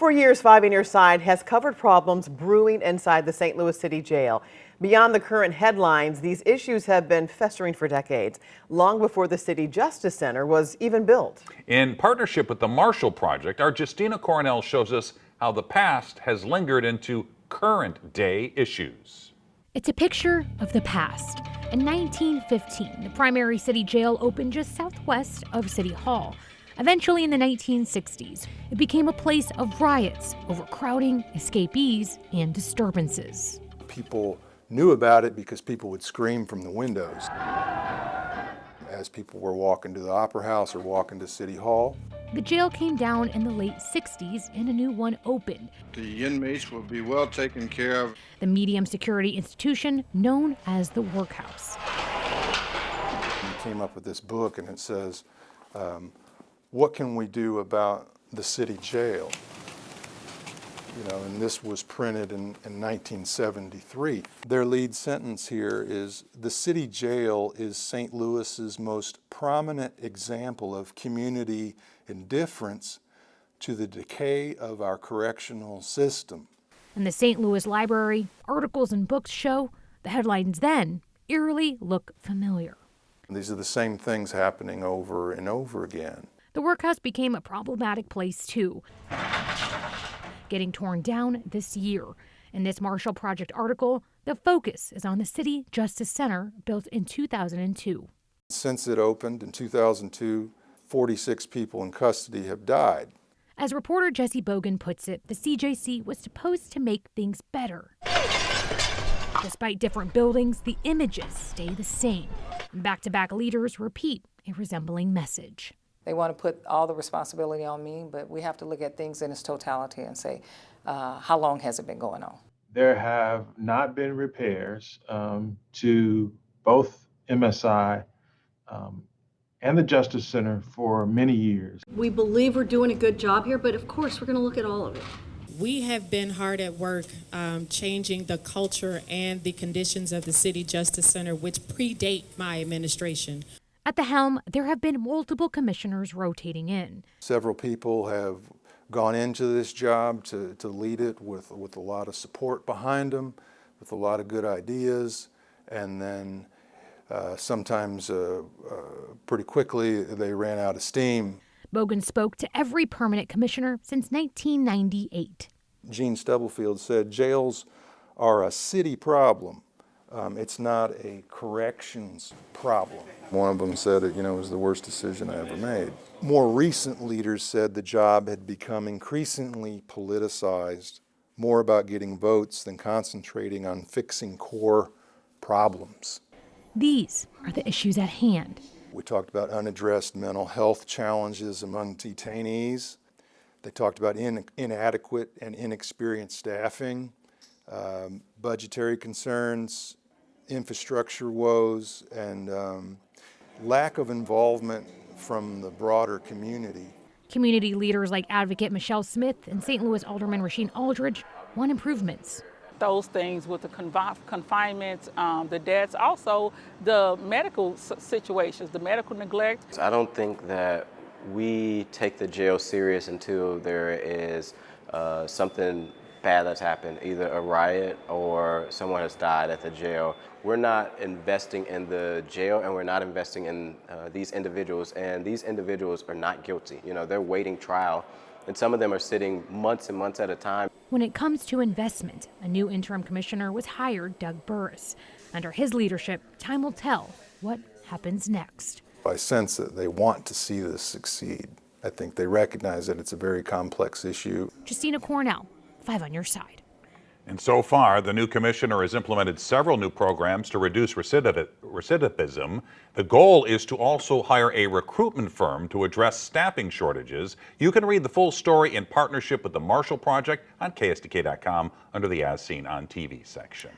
For years, Five on Your Side has covered problems brewing inside the St. Louis City Jail. Beyond the current headlines, these issues have been festering for decades, long before the City Justice Center was even built. In partnership with the Marshall Project, our Justina Coronel shows us how the past has lingered into current day issues. It's a picture of the past. In 1915, the primary city jail opened just southwest of City Hall. Eventually, in the 1960s, it became a place of riots, overcrowding, escapees, and disturbances. People knew about it because people would scream from the windows as people were walking to the Opera House or walking to City Hall. The jail came down in the late 60s and a new one opened. The inmates will be well taken care of. The medium security institution known as the Workhouse. We came up with this book and it says, what can we do about the city jail? And this was printed in 1973. Their lead sentence here is, the city jail is St. Louis's most prominent example of community indifference to the decay of our correctional system. In the St. Louis Library, articles and books show the headlines then eerily look familiar. These are the same things happening over and over again. The Workhouse became a problematic place too, getting torn down this year. In this Marshall Project article, the focus is on the City Justice Center, built in 2002. Since it opened in 2002, 46 people in custody have died. As reporter Jesse Bogan puts it, the CJC was supposed to make things better. Despite different buildings, the images stay the same. Back-to-back leaders repeat a resembling message. They want to put all the responsibility on me, but we have to look at things in its totality and say, how long has it been going on? There have not been repairs to both MSI and the Justice Center for many years. We believe we're doing a good job here, but of course we're going to look at all of it. We have been hard at work changing the culture and the conditions of the City Justice Center, which predate my administration. At the helm, there have been multiple commissioners rotating in. Several people have gone into this job to lead it with a lot of support behind them, with a lot of good ideas, and then sometimes pretty quickly they ran out of steam. Bogan spoke to every permanent commissioner since 1998. Gene Stubblefield said, jails are a city problem. It's not a corrections problem. One of them said it, was the worst decision I ever made. More recent leaders said the job had become increasingly politicized, more about getting votes than concentrating on fixing core problems. These are the issues at hand. We talked about unaddressed mental health challenges among detainees. They talked about inadequate and inexperienced staffing, budgetary concerns, infrastructure woes, and lack of involvement from the broader community. Community leaders like advocate Michelle Smith and St. Louis Alderman Rasheen Aldridge want improvements. Those things with the confinements, the deaths, also the medical situations, the medical neglect. I don't think that we take the jail serious until there is something bad that's happened, either a riot or someone has died at the jail. We're not investing in the jail, and we're not investing in these individuals, and these individuals are not guilty. They're waiting trial, and some of them are sitting months and months at a time. When it comes to investment, a new interim commissioner was hired, Doug Burris. Under his leadership, time will tell what happens next. I sense that they want to see this succeed. I think they recognize that it's a very complex issue. Justina Coronel, Five on Your Side. And so far, the new commissioner has implemented several new programs to reduce recidivism. The goal is to also hire a recruitment firm to address staffing shortages. You can read the full story in partnership with the Marshall Project on KSDK.com under the As Seen on TV section.